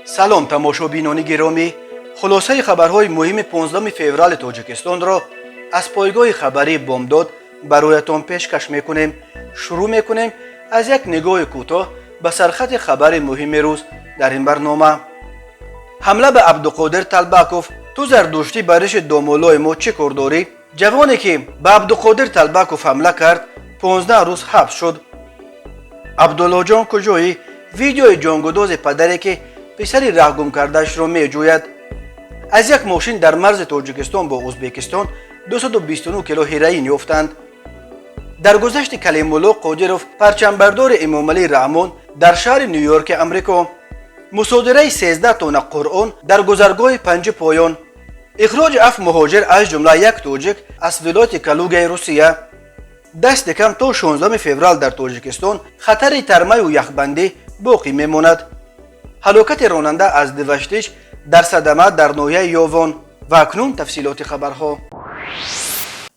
салом тамошобинони гиромӣ, хулосаи хабарҳои муҳими 15 феврали тоҷикистонро аз пойгоҳи хабарии бомдод бароятон пешкаш мекунем. шурӯъ мекунем аз як нигоҳи кӯтоҳ ба сархати хабари муҳими рӯз дар ин барнома. ҳамла ба Абдуқодир Талбаков. ту зардуштӣ ба риши домолои мо чӣ кор дорӣ? ҷавоне ки ба Абдуқодир Талбаков ҳамла кард 15 рӯз ҳабс шуд. абдуллоҷон куҷоӣ? видеои ҷонгудози падаре ки писари раҳгум кардаашро меҷӯяд. аз як мошин дар марзи Тоҷикистон бо Ӯзбекистон 229 кило ҳероин ёфтанд. дар гузашти Калимулло Қодиров, парчамбардори Эмомалӣ Раҳмон дар шаҳри Нью-Йорки Амрико. мусодираи 13 тонна Қуръон дар гузаргоҳи Панҷи Поён. ихроҷи 7 муҳоҷир аз ҷумла як тоҷик аз вилояти Калугаи Русия. дасти кам то 16 феврал дар Тоҷикистон хатари тармаю яхбандӣ боқӣ мемонад. ҳалокати ронанда аз диваштич дар Садама дар ноҳияи Ёвон. ва акнун тафсилоти хабарҳо.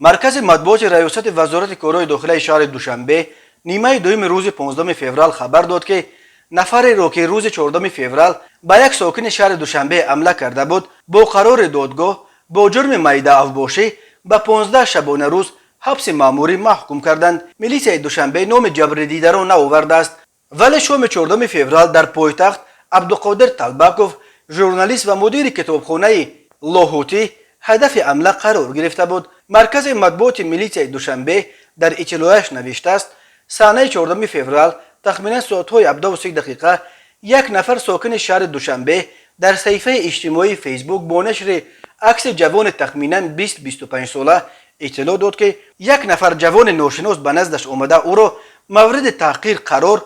маркази матбуоти раёсати вазорати корҳои дохилаи шаҳри Душанбе нимаи дуюми рӯзи 15 феврал хабар дод ки нафареро ки рӯзи 14 феврал ба як сокини шаҳри Душанбе ҳамла карда буд, бо қарори додгоҳ бо ҷурми майдаавбошӣ ба 15 шабона рӯз ҳабси маъмурӣ маҳкум карданд. милисияи Душанбе номи ҷабридидаро наовардааст, вале шоми 14 феврал дар пойтахт Абдуқодир Талбаков, журналист ва мудири китобхонаи Лоҳутӣ ҳадафи ҳамла қарор гирифта буд. маркази матбуоти милисияи Душанбе дар иттилояш навиштааст, саҳнаи 14 феврал тахминан соатҳои 17:30 як нафар сокини шаҳри Душанбе дар саҳифаи иҷтимоии Фейсбук бо нашри акси ҷавони тахминан 20-25 сола иттилоъ дод ки як нафар ҷавони ношинос ба наздаш омада ӯро мавриди таҳқир қарор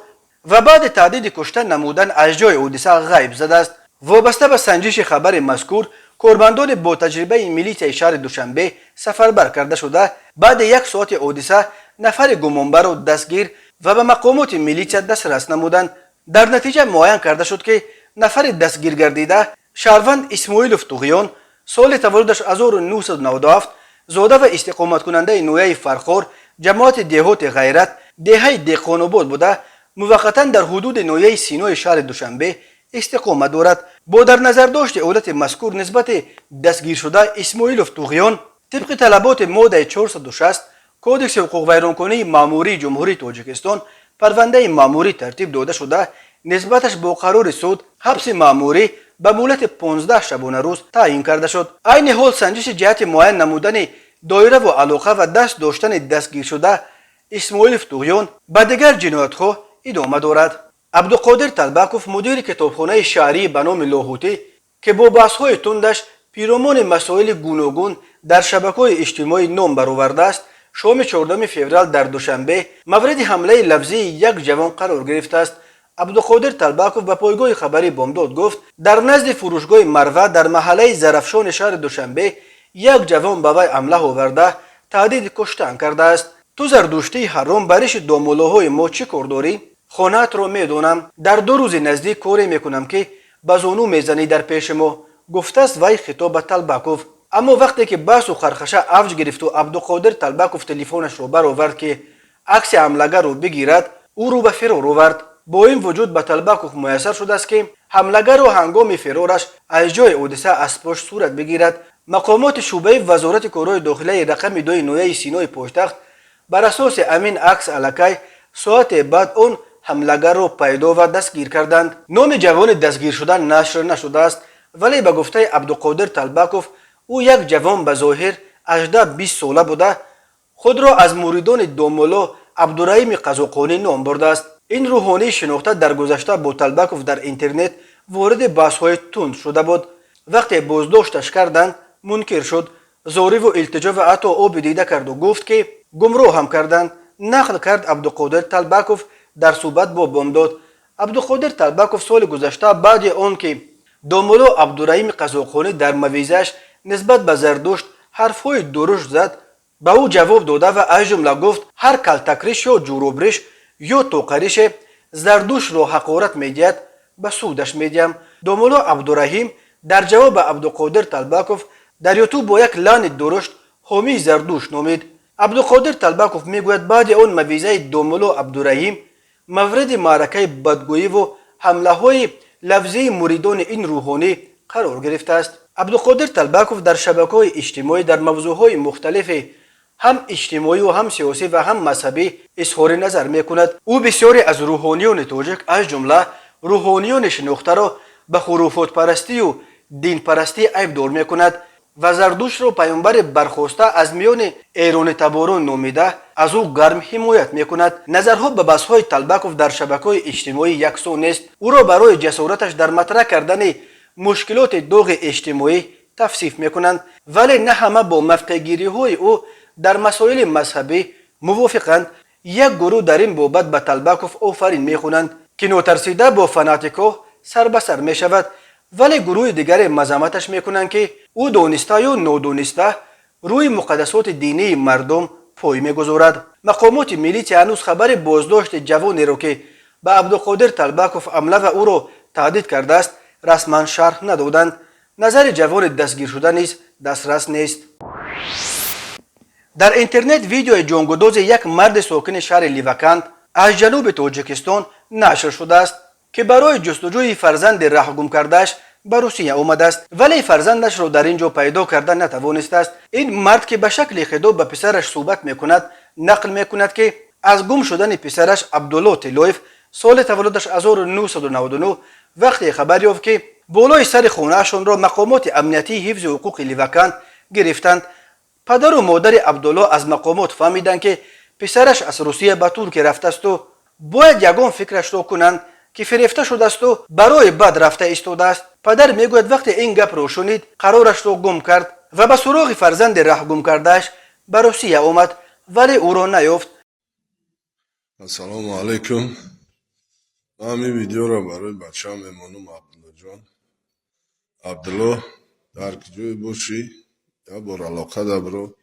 ва баъди таҳдиди куштан намудан аз ҷои ҳодиса ғайб задааст. вобаста ба санҷиши хабари мазкур, корбандони бо таҷрибаи милисияи шаҳри Душанбе сафарбар карда шуда, баъди як соати ҳодиса нафари гумонбарро дастгир ва ба мақомоти милисия дастрас намуданд. дар натиҷа муайян карда шуд ки нафари дастгиргардида шаҳрванд Исмоилов Туғиён, соли таваллудаш 1997, зода ва истиқоматкунандаи ноҳияи Фархор, ҷамоати деҳоти Ғайрат, деҳаи Деҳқонобод буда, муваққатан дар ҳудуди ноҳияи Синои шаҳри Душанбе истиқомат дорад. бо дар назардошти ҳолати мазкур нисбати дастгиршуда Исмоилов Туғиён тибқи талаботи моддаи 460 кодекси ҳуқуқвайронкунии маъмурии ҷумҳурии Тоҷикистон парвандаи маъмурӣ тартиб дода шуда, нисбаташ бо қарори суд ҳабси маъмурӣ ба муддати 15 шабона рӯз таъин карда шуд. айни ҳол санҷиши ҷиҳати муайян намудани доираву алоқа ва даст доштани дастгиршуда Исмоилов Туғиён ба дигар ҷиноятҳо идома дорад. Абдуқодир Талбаков, мудири китобхонаи шаҳрии ба номи Лоҳутӣ, ки бо баҳсҳои тундаш пиромони масоили гуногун дар шабакаҳои иҷтимоӣ ном баровардааст, шоми 14 феврал дар Душанбе мавриди ҳамлаи лафзии як ҷавон қарор гирифтааст. Абдуқодир Талбаков ба пойгоҳи хабари бомдод гуфт, дар назди фурӯшгоҳи Марва дар маҳаллаи Зарафшони шаҳри Душанбе як ҷавон ба вай ҳамла оварда таҳдиди куштан кардааст. ту зардуштии ҳаром ба риши домолоҳои мо чӣ кор дорӣ? хонаатро медонам, дар 2 рӯзи наздик коре мекунам ки ба зону мезанӣ дар пеши мо, гуфтааст вай хитоб ба Талбаков. аммо вақте ки баҳсу хархаша авҷ гирифту Абдуқодир Талбаков телефонашро баровард ки акси ҳамлагарро бигирад, ӯро ба фирор овард. бо ин вуҷуд ба Талбаков муяссар шудааст ки ҳамлагарро ҳангоми фирораш аз ҷои ҳодиса аз пошт сурат бигирад. мақомоти шӯъбаи вазорати корҳои дохилаи рақами 2 ноҳияи Синои пойтахт бар асоси амин акс алакай соате баъд он ҳамлагарро пайдо ва дастгир карданд. номи ҷавони дастгиршуда нашр нашудааст, вале ба гуфтаи Абдуқодир Талбаков ӯ як ҷавон ба зоҳир 18-20 сола буда худро аз муридони домоло Абдураҳими Қазоқонӣ ном бурдааст. ин рӯҳонии шинохта дар гузашта бо Талбаков дар интернет вориди баҳсҳои тунд шуда буд. вақте боздошташ карданд, мункир шуд, зориву илтиҷо ва ҳатто оби дида карду гуфт ки гумроҳам карданд, нақл кард Абдуқодир Талбаков дар суҳбат бо бомдод. Абдуқодир Талбаков соли гузашта баъди он ки домоло Абдураҳими Қазоқонӣ дар мавизааш нисбат ба Зардушт ҳарфҳои дурушт зад, ба ӯ ҷавоб дода ва аз ҷумла гуфт ҳар калтакриш ё ҷуробриш ё тоқарише Зардуштро ҳақорат медиҳад, ба судаш медиҳам. домоло Абдураҳим дар ҷавоб ба Абдуқодир Талбаков дар ютуб бо як лаъни дурушт ҳомии Зардушт номид. Абдуқодир Талбаков мегӯяд баъди он мавизаи домоло Абдураҳим мавриди маъракаи бадгӯиву ҳамлаҳои لفظی مریدان این روحانی قرار گرفته است. عبدالقادر طلبکوف در شبکه‌های اجتماعی در موضوعهای مختلف هم اجتماعی و هم سیاسی و هم مذهبی اظهار نظر میکند. او بسیاری از روحانیان تاجیک از جمله روحانیان شناخته را به خرافات پرستی و دین پرستی عیبدار میکند و زردوشت را پیامبر برخواسته از میان ایران تباران نامیده از او گرم حمایت میکند. نظرها به بحث‌های طلبکوف در شبکه‌های اجتماعی یکسان نیست. او را برای جسارتش در مطرح کردن مشکلات داغ اجتماعی توصیف میکنند، ولی نه همه با موقع‌گیری‌های او در مسائل مذهبی موافقند. یک گروه در این بابت به طلبکوف آفرین میخوانند که ناترسیده با فناتیکا سر به سر می شود، ولی گروه دیگر مذمتش میکنند که او دانسته یا نادانسته روی مقدسات دینی مردم پای میگذارد. مقامات ملی هنوز خبر بازداشت جوانی را که به عبدالقادر طلبکوف حمله و او را تهدید کرده است رسما شرح ندادند. نظر جوان دستگیر شده نیز دسترس نیست. در اینترنت ویدیو جانگوداز یک مرد ساکن شهر لیوکند از جنوب تاجیکستان نشر شده است که برای جستجوی فرزند رهگم کردهش به روسیه آمده است، ولی فرزندش را در اینجا پیدا کرده نتوانسته است. این مرد که به شکل خطاب به پسرش صحبت میکند نقل میکند که از گم شدن پسرش عبدالله تلویف سال تولدش 1999 وقتی خبر یافت که بالای سر خانه‌شان را مقامات امنیتی حفظ حقوق لیوکند گرفتند، پدر و مادر عبدالله از مقامات فهمیدند که پسرش از روسیه به ترکیه رفته است و باید یگان فکرش را کنند که فریفته شده است و برای بد رفته ایستاده است. پدر میگوید وقتی این گپ را شنید قرارش را گم کرد و به سراغ فرزند رهگم کردهش به روسیه آمد، ولی او را نیافت. السلام علیکم. من این ویدیو را برای بچه‌ام میمونم عبدالله جان. عبدالله در کجای باشی یا بر علاقه دبرو.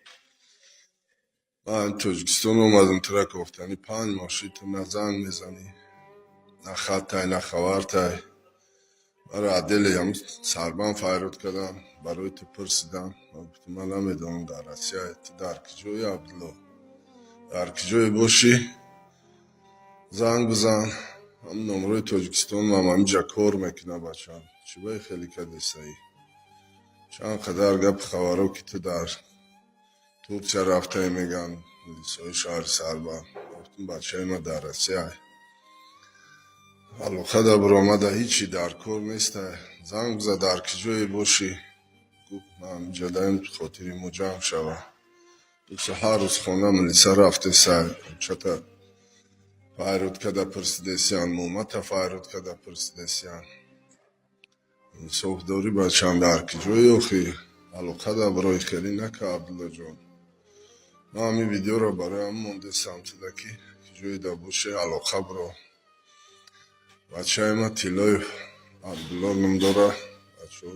من تاجیکستان اومدم ترک گفتنی 5 ماشی تو نه زنگ میزنی نه خطای نه خبرتای. برای عدل هم سربان فایرود کردم برای تو پرسیدم من نمیدونم در روسیه در کجای عبدالله در کجای باشی زنگ بزن. هم نمره تاجیکستان من همینجا کار میکنه بچم چی باید خیلی کدیسه ای چند قدر گپ خبرو که تو در ترکیه رفته میگن لیسای شهر سربان گفتم بچه ما در روسیه علاقه در برآمده هیچی در کار نیسته زنگ بزن در کجای باشی گفت من همینجا دارم خاطری مجمع شوه دوست هر روز خونه ملیسه رفته سر چطور فایرود کده پرسیدسیان مومت فایرود کده پرسیدسیان صحب داری بچم در کجای اخی علاقه در برای خیلی نکه عبدالله جان. من همین ویدیو را برای هم مونده سمتده که کجای در باشه علاقه برا بچه ما تیلای عبدالله نمداره بچه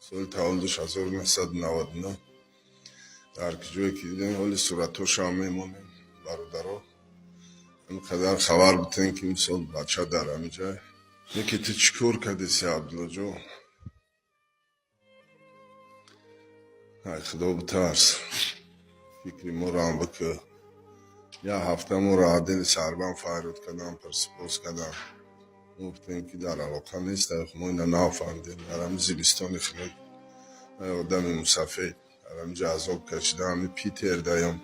سال تولدش 1999 در کجای که دیدن حالی صورتاش هم میمونیم برادرها اینقدر خبر بتین که این سال بچه در همینجا یکی تو چکور کدیسی عبدالله جان ای خدا بترس فکری ما را هم بکه یا هفته ما را عدل سربان فایرود کدم پرسپوز کدم گفتیم که در علاقه نیست ما اینا نافهمدیم در هم زیبستان خیلی آدم مصفید در همینجا عذاب کشیده همی پیتر دایم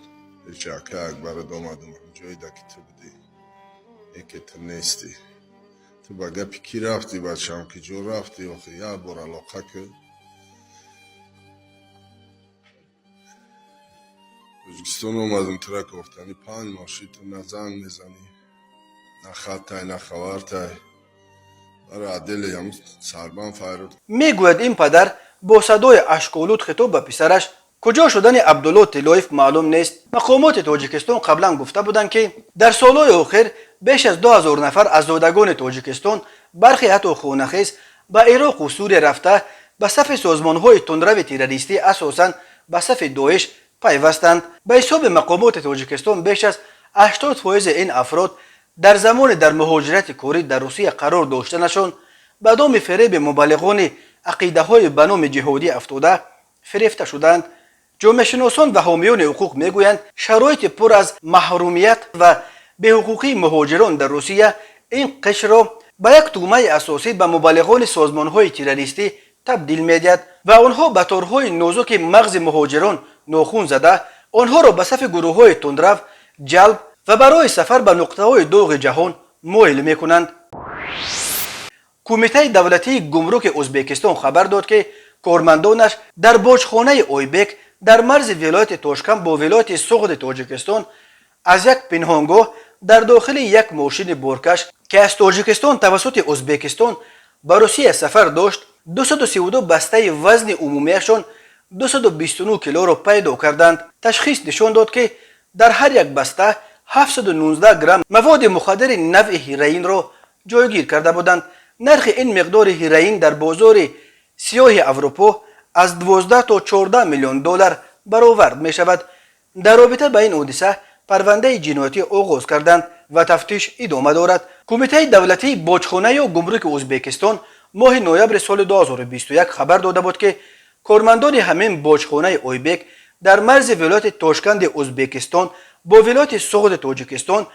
جاکه اکبر دامدم جایی دا که تو بودی یکی تو نیستی تو با گپی کی رفتی بچه هم که جو رفتی آخه یا بر علاقه که تاجیکستان اومدم ترک گفتنی 5 ماشی تو نه زنگ میزنی نه خطای نه خبرتای برای عدل هم سربان فایرود. میگوید این پدر با صدای اشک‌آلود خطاب به پسرش کجا شدن عبدالله تلویف معلوم نیست. مقامات تاجیکستان قبلا گفته بودند که در سالهای آخر بیش از 2000 نفر از زادگان تاجیکستان برخی حتی خونخیز به عراق و سوریه رفته به صف سازمان‌های تندرو تروریستی اساساً به صف داعش پیوستند. به حساب مقامات تاجیکستان بیش از 80% این افراد در زمان در مهاجرت کاری در روسیه قرار داشتنشان به دام فریب مبلغان عقیده‌های به نام جهادی افتاده فریفته شدند. جامعه شناسان و حامیان حقوق میگویند شرایط پر از محرومیت و بی‌حقوقی مهاجران در روسیه این قشر را به یک تومه اساسی به مبلغان سازمان‌های تروریستی تبدیل می‌دهد و آنها به طورهای نازک مغز مهاجران ناخون زده آنها را به صف گروه‌های تندرو جلب و برای سفر به نقطه‌های داغ جهان مایل می‌کنند. کمیته دولتی گمرک ازبکستان خبر داد که کارمندانش در باجخانه اویبک در مرز ولایت تاشکند با ولایت سغد تاجیکستان از یک پنهانگاه در داخل یک ماشین بارکش که از تاجیکستان توسط ازبکستان به روسیه سفر داشت 232 بسته وزن عمومیشان 229 کیلو را پیدا کردند. تشخیص نشان داد که در هر یک بسته 719 گرم مواد مخدر نوع هیروئین را جایگیر کرده بودند. نرخ این مقدار هیروئین در بازار سیاه اروپا از 12 تا 14 میلیون دلار برآورد می شود. در رابطه با این حادثه پرونده جنایتی آغاز کردند و تفتیش ادامه دارد. کمیته دولتی باجخانه یا گمرک ازبکستان ماه نوامبر سال 2021 خبر داده بود که کارمندان همین باجخانه اویبک در مرز ولایت تاشکند ازبکستان با ولایت سغد تاجیکستان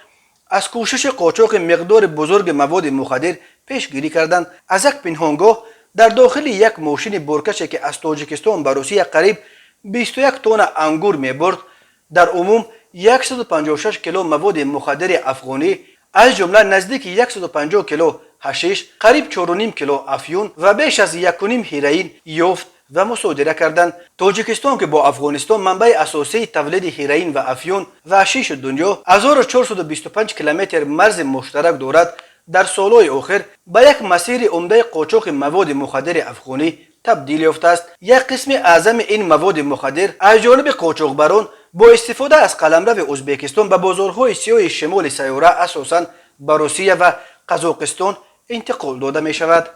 از کوشش قاچاق مقدار بزرگ مواد مخدر پیشگیری کردند. از یک پنهانگاه در داخل یک ماشین بارکشی که از تاجیکستان به روسیه قریب 21 تن انگور می برد در عموم 156 کیلو مواد مخدر افغانی از جمله نزدیک 150 کیلو حشیش، قریب 4.5 کیلو افیون و بیش از 1.5 هیروئین یافت و مصادره کردند. تاجیکستان که با افغانستان منبع اساسی تولید هیروئین و افیون و حشیش دنیا 1425 کیلومتر مرز مشترک دارد، در سالهای آخر به یک مسیر عمده قاچاق مواد مخدر افغانی تبدیل یافته است. یک قسم اعظم این مواد مخدر از جانب قاچاقبران با استفاده از قلمرو ازبکستان به بازارهای سیاه شمال سیاره اساساً به روسیه و قزاقستان انتقال داده می شود.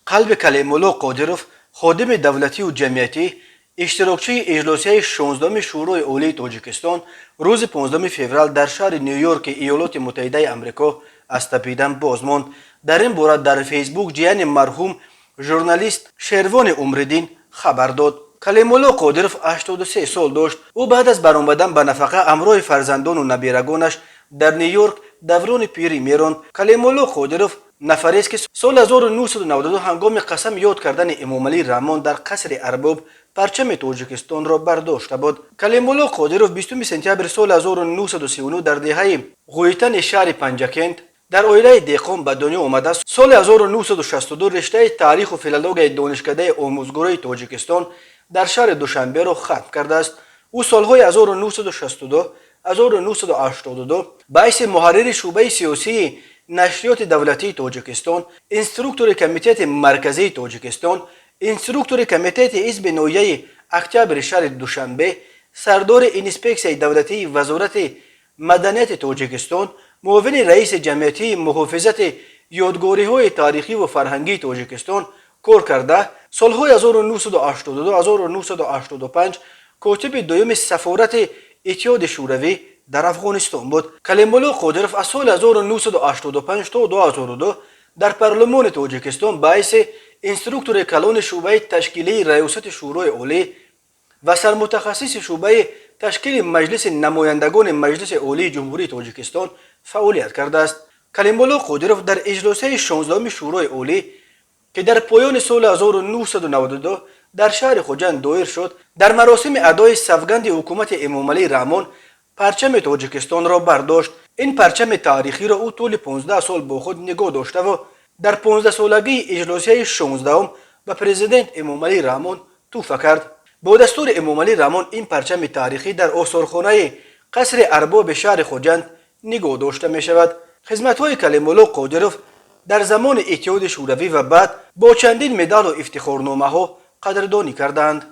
قلب کلیم‌الله قادروف خادم دولتی و جمعیتی اشتراکچی اجلاسی 16 شورای عالی تاجیکستان روز 15 فوریه در شهر نیویورک ایالات متحده آمریکا از تپیدن باز ماند. در این باره در فیسبوک جیان مرحوم ژورنالیست شروان عمرالدین خبر داد. کلیم‌الله قادروف 83 سال داشت. او بعد از برآمدن به نفقه همراه فرزندان و نبیرگانش در نیویورک دوران پیری میراند. کلیم‌الله قادروف نفری است که سال 1992 هنگام قسم یاد کردن امام علی رحمان در قصر ارباب پرچم تاجیکستان را برداشته بود. کلیم‌الله قادروف 20 سپتامبر سال 1939 در دهه غویتن شهر پنجکند در عائله دهقان به دنیا آمده است. سال 1962 رشته تاریخ و فیلولوژی دانشکده آموزگاری تاجیکستان در شهر دوشنبه را ختم کرده است. او سالهای 1962 1982 باعث محرر شعبه سیاسی نشریات دولتی تاجیکستان، اینستروکتور کمیته مرکزی تاجیکستان، اینستروکتور کمیته حزب نویه اکتبر شهر دوشنبه، سردار اینسپکسیون دولتی وزارت مدنیت تاجیکستان، معاون رئیس جمعیتی محافظت یادگاری‌های تاریخی و فرهنگی تاجیکستان کار کرده. سالهای 1982 1985 کاتب دوم سفارت اتحاد شوروی در افغانستان بود. کلیم‌الله قادروف از سال 1985 تا 2002 در پارلمان تاجیکستان باعث اینستروکتور کلان شعبه تشکیلی ریاست شورای عالی و سرمتخصص شعبه تشکیل مجلس نمایندگان مجلس عالی جمهوری تاجیکستان فعالیت کرده است. کلیم‌الله قادروف در اجلاس 16 شورای عالی که در پایان سال 1992 در شهر خوجند دایر شد، در مراسم ادای سوگند حکومت امام علی رحمان پرچم تاجیکستان را برداشت. این پرچم تاریخی را او طول 15 سال با خود نگاه داشته و در 15 سالگی اجلاسی 16 به پرزیدنت امام علی رحمان تحفه کرد. با دستور امام علی رحمان این پرچم تاریخی در آثارخانه قصر ارباب شهر خوجند نگاه داشته می شود. خدمت‌های کلیم‌الله قادروف در زمان اتحاد شوروی و بعد با چندین مدال و افتخارنامه‌ها قدردانی کردند.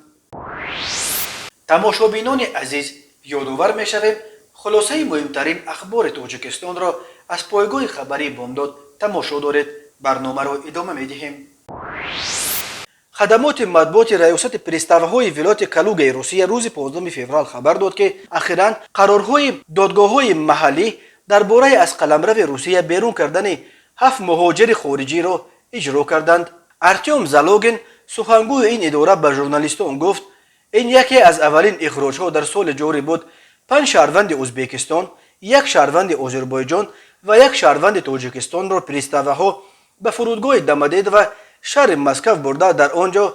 تماشابینان عزیز، یادآور می‌شویم خلاصه مهمترین اخبار تاجیکستان را از پایگاه خبری بامداد تماشا دارید. برنامه را ادامه می‌دهیم. خدمات مطبوعات ریاست پرستاوهای ولایت کالوگای روسیه روز 15 فوریه خبر داد که اخیراً قرارهای دادگاه‌های محلی درباره از قلمرو روسیه بیرون کردن 7 مهاجر خارجی را اجرا کردند. ارتیوم زالوگین سخنگوی این اداره به ژورنالیستان گفت این یکی از اولین اخراج‌ها در سال جاری بود. 5 شهروند ازبکستان، 1 شهروند آذربایجان و یک شهروند تاجیکستان را پرستاوه به فرودگاه دمدید و شهر مسکو برده در آنجا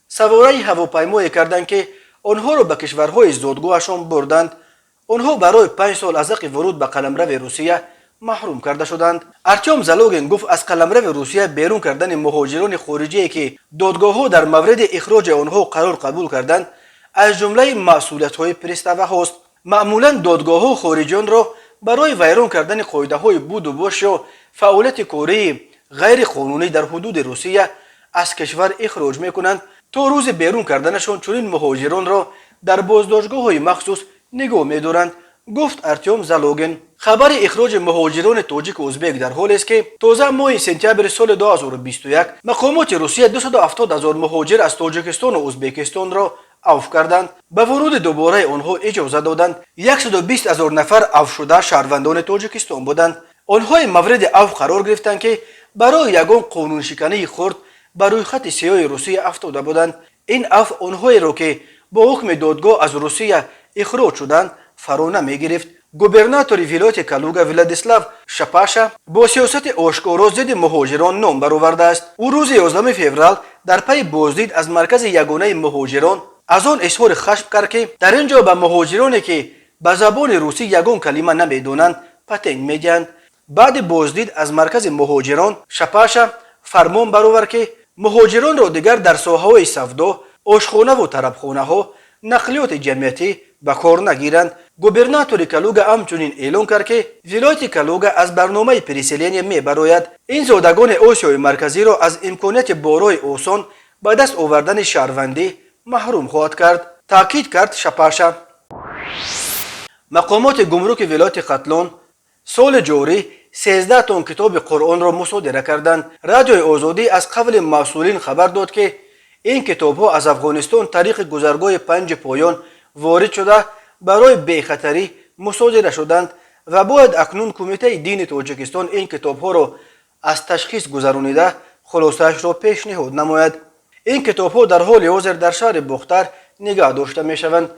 سواری هواپیمایی کردند که آنها را به کشورهای زادگاهشان بردند. آنها برای 5 سال از حق ورود به قلمرو روسیه محروم کرده شدند. ارتیوم زالوگین گفت از قلمرو روسیه بیرون کردن مهاجران خارجی که دادگاه‌ها در مورد اخراج آنها قرار قبول کردند از جمله مسئولیت‌های پرستاوه است. معمولا دادگاه‌ها خارجیان را برای ویران کردن قاعده‌های بود و باش یا فعالیت کاری غیر قانونی در حدود روسیه از کشور اخراج می‌کنند تا روز بیرون کردنشان چنین مهاجران را در بازداشتگاه‌های مخصوص نگاه می‌دارند، گفت ارتیوم زالوگین. خبر اخراج مهاجران تاجیک و ازبک در حالی است که تازه ماه سپتامبر سال 2021 مقامات روسیه 270,000 مهاجر از تاجیکستان و ازبکستان را عفو کردند. به ورود دوباره آنها اجازه دادند. 120,000 نفر عفو شده شهروندان تاجیکستان بودند. آنها مورد عفو قرار گرفتند که برای یگان قانون شکنی خرد بر روی خط سیاه روسیه افتاده بودند. این عفو آنهایی را که با حکم دادگاه از روسیه اخراج شدند فرا نمی‌گرفت. گوبرناتور ولایت کالوگا ولادیسلاو شپاشا با سیاست آشکارا ضد مهاجران نام برآورده است. او روز 11 فوریه در پی بازدید از مرکز یگانه مهاجران از آن اظهار خشم کرد که در اینجا به مهاجرانی که به زبان روسی یگان کلمه نمی‌دانند پتنگ می‌دهند. بعد بازدید از مرکز مهاجران شپاشا فرمان برآورد که مهاجران را دیگر در ساحه‌های سودا، آشخانه و طربخانه‌ها، نقلیات جمعیتی به کار نگیرند. گوبرناتور کالوگا همچنین اعلان کرد که ولایت کالوگا از برنامه پریسیلینی میبراید. این زادگان آسیای مرکزی را از امکانیت بارای آسان به دست آوردن شهروندی محروم خواهد کرد، تاکید کرد شپاشا. مقامات گمرک ولایت قتلون سال جاری 13 تن کتاب قرآن را مصادره کردند. رادیوی آزادی از قبل مسئولین خبر داد که این کتاب‌ها از افغانستان طریق گذرگاه 5 پایان وارد شده برای بی‌خطری مصادره شدند و باید اکنون کمیته دین تاجیکستان این کتاب‌ها را از تشخیص گذرانیده خلاصه‌اش را پیشنهاد نماید. این کتاب‌ها در حال حاضر در شهر بختر نگاه داشته می‌شوند.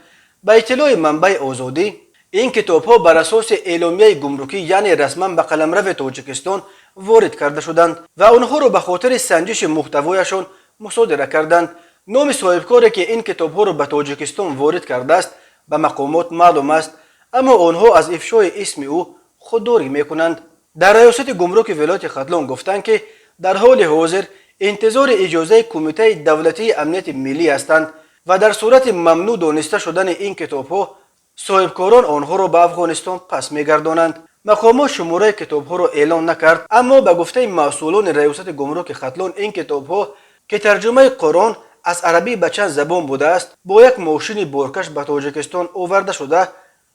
به اطلاع منبع آزادی این کتاب‌ها بر اساس اعلامیه گمرکی یعنی رسما به قلمرو تاجیکستان وارد کرده شدند و آنها را به خاطر سنجش محتوایشان مصادره کردند. نام صاحبکاری که این کتاب‌ها را به تاجیکستان وارد کرده است به مقامات معلوم است، اما آنها از افشای اسم او خودداری می‌کنند. در ریاست گمرک ولایت قتلون گفتند که در حال حاضر انتظار اجازه کمیته دولتی امنیت ملی هستند و در صورت ممنوع دانسته شدن این کتاب‌ها صاحبکاران آنها را به افغانستان پس می‌گردانند. مقامات شماره کتاب‌ها را اعلان نکرد، اما به گفته مسئولان ریاست گمرک قتلون این کتاب‌ها که ترجمه قرآن از عربی به چند زبان بوده است با یک ماشین بارکش به تاجیکستان آورده شده.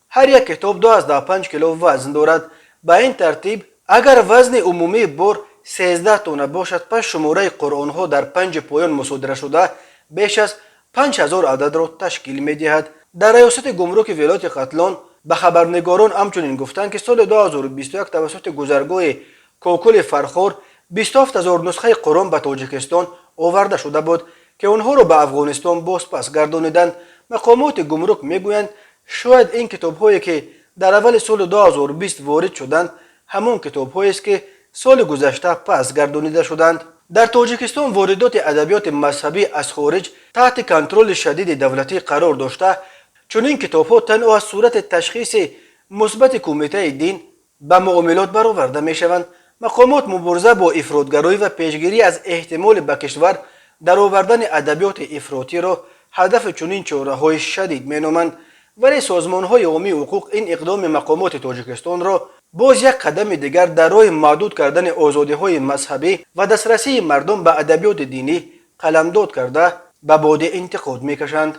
هر یک کتاب 2.5 کیلو وزن دارد. به این ترتیب اگر وزن عمومی بار 13 تن باشد پس شماره قرآن ها در 5 پایان مصادره شده بیش از 5000 عدد را تشکیل می دهد. در ریاست گمرک ولایت قتلون به خبرنگاران همچنین گفتند که سال 2021 توسط گذرگاه کوکل فرخار 27000 نسخه قرآن به تاجیکستان آورده شده بود که آنها را به افغانستان باز پس گردانیدند. مقامات گمرک میگویند شاید این کتاب‌هایی که در اول سال 2020 وارد شدند همان کتاب‌هایی است که سال گذشته پس گردانیده شدند. در تاجیکستان واردات ادبیات مذهبی از خارج تحت کنترل شدید دولتی قرار داشته، چون این کتاب‌ها تنها از صورت تشخیص مثبت کمیته دین به معاملات برآورده می‌شوند. مقامات مبارزه با افراطگرایی و پیشگیری از احتمال به کشور در آوردن ادبیات افراطی را هدف چنین چاره‌های شدید می‌نامند، ولی سازمان‌های عمومی حقوق این اقدام مقامات تاجیکستان را باز یک قدم دیگر در راه محدود کردن آزادی‌های مذهبی و دسترسی مردم به ادبیات دینی قلمداد کرده به باد انتقاد می‌کشند.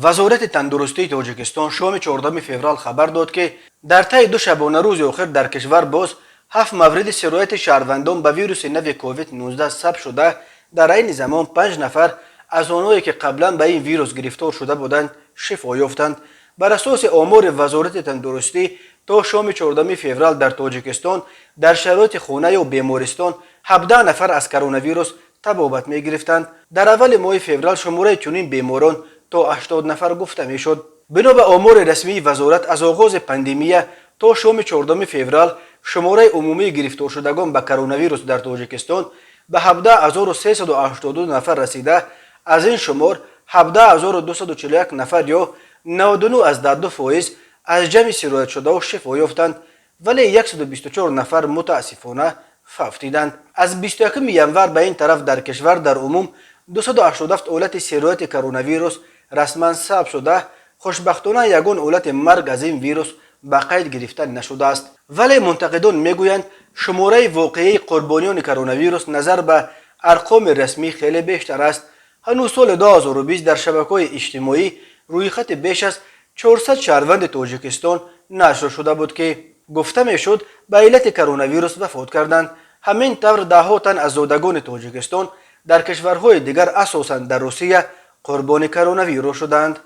وزارت تندرستی تاجیکستان شام 14 فوریه خبر داد که در طی 2 شبانه روز آخر در کشور باز 7 مورد سرایت شهروندان به ویروس نو کووید 19 ثبت شده. در این زمان 5 نفر از آنهایی که قبلا به این ویروس گرفتار شده بودند شفا یافتند. بر اساس آمار وزارت تندرستی تا شام 14 فوریه در تاجیکستان در شرایط خانه و بیمارستان 17 نفر از کرونا ویروس تبابت می گرفتند. در اول ماه فوریه شماره چنین بیماران تا 80 نفر گفته می شد. بنا به آمار رسمی وزارت از آغاز پاندمی تا شام 14 فوریه شماره عمومی گرفتار شدگان به کرونا ویروس در تاجیکستان به 17382 نفر رسیده. از این شمار 17241 نفر یا 99.2% از جمع سرایت شده و شفا یافتند، ولی 124 نفر متاسفانه فوت دیدند. از 21 ینور به این طرف در کشور در عموم 287 حالت سرایت کرونا ویروس رسما ثبت شده. خوشبختانه یگان حالت مرگ از این ویروس به قید گرفته نشده است، ولی منتقدان میگویند شماره واقعی قربانیان کرونا ویروس نظر به ارقام رسمی خیلی بیشتر است. هنوز سال 2020 در شبکه‌های اجتماعی روی خط بیش از 400 شهروند تاجیکستان نشر شده بود که گفته میشد به علت کرونا ویروس وفات کردند. همین طور ده‌ها تن از زادگان تاجیکستان در کشورهای دیگر اساساً در روسیه قربانی کرونا ویروس شدند.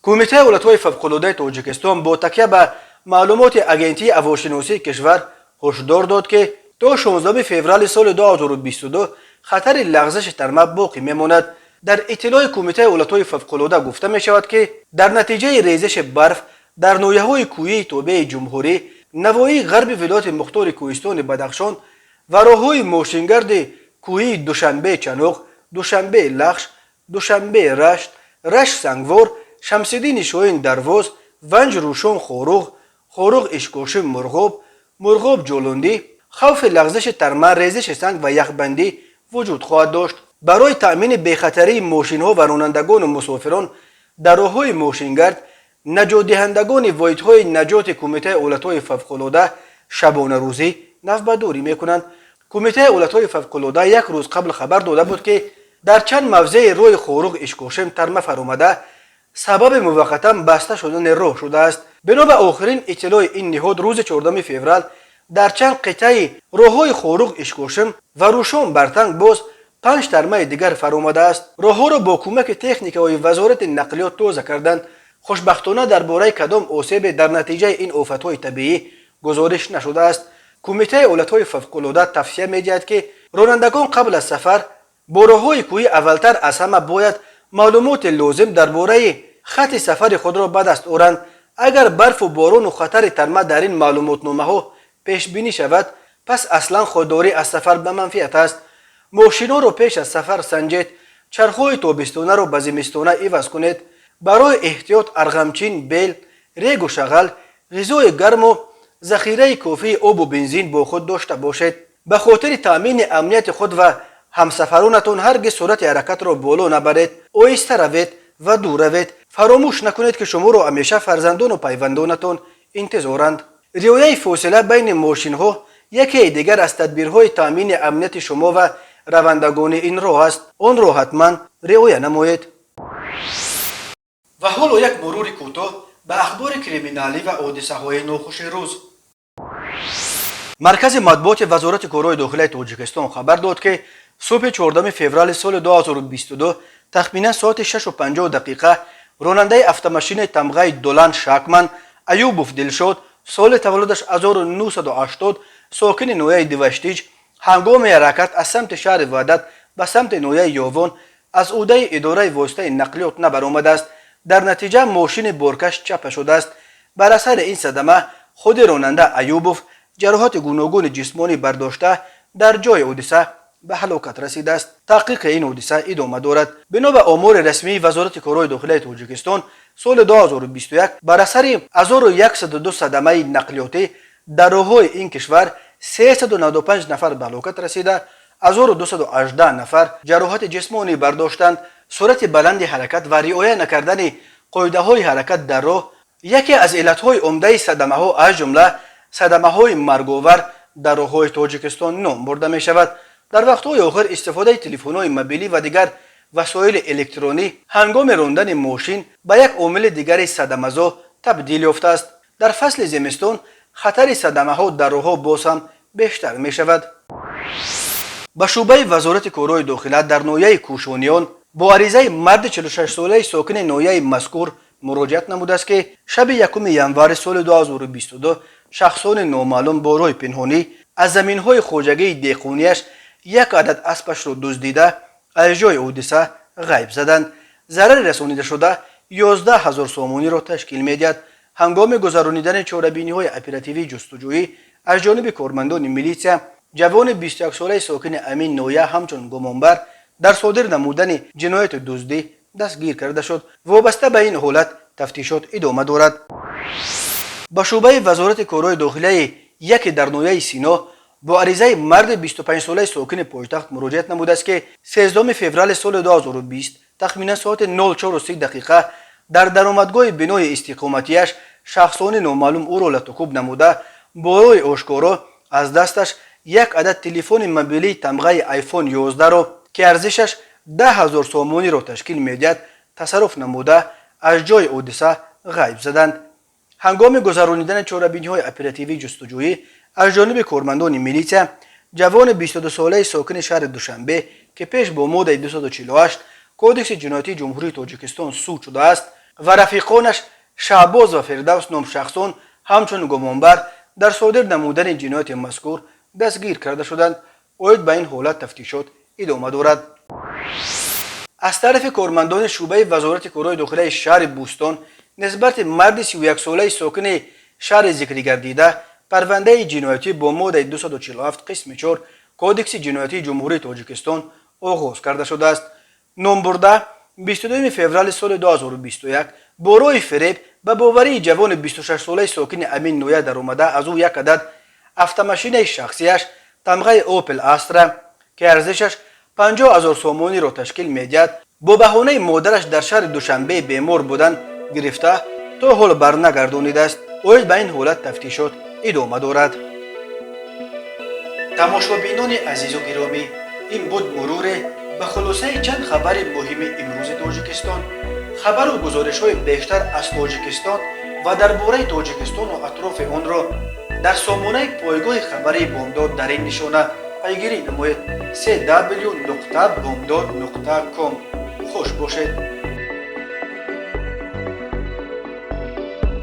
کمیته ایالت‌های فوق‌العاده تاجیکستان با تکیه به معلومات اگنتی هواشناسی کشور هشدار داد که تا 16 فوریه سال 2022 خطر لغزش ترمه باقی میماند. در اطلاع کمیته ایالت‌های فوق‌العاده گفته می شود که در نتیجه ریزش برف در ناحیه‌های کوهی توبه جمهوری، نواحی غرب ولایت مختار کوهستان بدخشان و راه‌های ماشینگرد کوهی دوشنبه چنوق، دوشنبه لخش، دوشنبه رشت، رشت سنگوار، شمس‌الدین شاهین درواز، ونج روشن خوروغ، خوروغ اشکوشم مرغوب، مرغوب جولوندی خوف لغزش ترمه، ریزش سنگ و یخبندی وجود خواهد داشت. برای تأمین بیخطری ماشین‌ها و رانندگان و مسافران در راه‌های ماشینگرد، نجات دهندگان واحدهای نجات کمیته ایالت‌های فوق‌العاده شبانه روزی نوبرداری می‌کنند. کمیته ایالت‌های فوق‌العاده یک روز قبل خبر داده بود که در چند موضع روی خوروغ اشکوشم ترمه فرآمده سبب موقتا بسته شدن راه شده است. بنا به آخرین اطلاع این نهاد روز 14 فوریه در چند قطعه راه‌های خوروغ اشکوشم و روشن برتنگ باز 5 ترمه دیگر فرآمده است. راه‌ها را با کمک تکنیک‌های وزارت نقلیات تازه کردند. خوشبختانه درباره کدام آسیب در نتیجه این آفت‌های طبیعی گزارش نشده است. کمیته ایالت‌های فوق‌العاده توصیه می‌دهد که رانندگان قبل از سفر با راه‌های کوهی اولتر از همه باید معلومات لازم درباره خط سفر خود را به دست آورند. اگر برف و باران و خطر ترمه در این معلوماتنامه‌ها پیش بینی شود، پس اصلا خودداری از سفر به منفیت است. ماشینا را پیش از سفر سنجید، چرخ‌های تابستانه را به زمستانه عوض کنید. برای احتیاط ارغمچین، بیل، ریگ و شغل، غذای گرم و ذخیره کافی آب و بنزین با خود داشته باشید. به خاطر تامین امنیت خود و همسفرانتان هرگز سرعت حرکت را بالا نبرید. آهسته روید و دور روید. فراموش نکنید که شما را همیشه فرزندان و پیوندانتان انتظارند. رعایت فاصله بین ماشین‌ها یکی دیگر از تدبیرهای تامین امنیت شما و روندگان این راه است. آن را حتما رعایت نمایید. و حالا یک مرور کوتاه به اخبار کریمینالی و حادثه‌های ناخوش روز. مرکز مطبوعات وزارت کارهای داخلی تاجیکستان خبر داد که صبح 14 فوریه سال 2022 تخمینا ساعت 6:50 راننده اتومبیل تمغه دولان شاکمن ایوبوف دلشاد، سال تولدش 1980، ساکن نویه دوشتیج، هنگام حرکت از سمت شهر وحدت به سمت نویه یاوان از عهده اداره واسطه نقلیات نبرآمده است. در نتیجه ماشین بارکش چپ شده است. بر اثر این صدمه خود راننده ایوبوف جراحات گوناگون جسمانی برداشته در جای حادثه به هلاکت رسیده است. تحقیق این حادثه ادامه دارد. بنا به آمار رسمی وزارت کارهای داخلی تاجیکستان سال 2021 بر اثر 1102 صدمه نقلیاتی در راه‌های این کشور 395 نفر به هلاکت رسیده، 1218 نفر جراحات جسمانی برداشتند. سرعت بلند حرکت و رعایت نکردن قاعده‌های حرکت در راه یکی از علت‌های عمده صدمه‌ها از جمله صدمه‌های مرگ‌آور در راه‌های تاجیکستان نام برده می‌شود. در وقت‌های آخر استفاده تلفن‌های موبیلی و دیگر وسایل الکترونی هنگام راندن ماشین به یک عامل دیگر صدمه‌زا تبدیل یافته است. در فصل زمستان خطر صدمه‌ها در راه‌ها باز هم بیشتر می‌شود. به شعبه وزارت کارهای داخلی در ناحیه کوشانیان با عریضه مرد 46 ساله ساکن ناحیه مذکور مراجعت نموده است که شب 1 ینور سال 2022 شخصان نامعلوم با راه پنهانی از زمین‌های خوجگی دیقونیش یک عدد اسبش را دزدیده از جای حادثه غیب زدند. ضرر رسانیده شده 11,000 سومانی را تشکیل می‌دهد. ҳангоми гузаронидани чорабиниҳои оперативии ҷустуҷӯӣ аз ҷониби кормандони милитсия ҷавони 21-солаи сокини Амин Ноя ҳамчун гумонбар дар содир намудани ҷинояти дуздӣ дастгир карда шуд. вобаста ба ин ҳолат тафтишот идома дорад. ба шӯъбаи вазорати корҳои дохилияи яке дар ноҳияи Сино бо аризаи марди 25-солаи сокини пойтахт муроҷиат намудааст ки 13 феврали соли 2020 тахминан соати 04:30 дар даромадгоҳи бинои истиқоматияш шахсони номаълум ӯро латукуб намуда бо роҳи ошкоро аз дасташ як адад телефони мобилии тамғаи iPhone 11ро ки арзишаш 10,000 сомониро ташкил медиҳад тасарруф намуда аз ҷои ҳодиса ғайб заданд. ҳангоми гузаронидани чорабиниҳои оперативии ҷустуҷӯӣ аз ҷониби кормандони милитсия ҷавони 22-солаи сокини шаҳри Душанбе ки пеш бо моддаи 248 кодекси ҷиноятии ҷумҳурии Тоҷикистон суд шудааст ва рафиқонаш Шаҳбоз ва Фирдавс ном шахсон ҳамчун гумонбар дар содир намудани ҷинояти мазкур дастгир карда шуданд. оид ба ин ҳолат тафтишот идома дорад. аз тарафи кормандони шӯъбаи вазорати корҳои дохилияи шаҳри Бӯстон нисбати марди 31-солаи сокини шаҳри зикрӣ гардида парвандаи ҷиноятӣ бо моддаи 247 қисми 4 кодекси ҷиноятии ҷумҳурии Тоҷикистон оғоз карда шудааст. номбурда 22 феврали соли 2021 бо роҳи фиреб ба боварии ҷавони 26-солаи сокини Амин Ноя даромада аз ӯ як адад автомашинаи шахсияш тамғаи Opel Astra ки арзишаш 50,000 сомониро ташкил медиҳад бо баҳонаи модараш дар шаҳри Душанбе бемор будан гирифта то ҳол барнагардонидааст. оид ба ин ҳолат тафтишот идома дорад. тамошобинони азизу гиромӣ, ин буд муруре ба хулосаи чанд хабари муҳими имрӯзи Тоҷикистон. хабару гузоришҳои бештар аз Тоҷикистон ва дар бораи Тоҷикистону атрофи онро дар сомонаи пойгоҳи хабарии Бомдод дар ин нишона пайгирӣ намоед: www.bomdod.com. хуш бошед.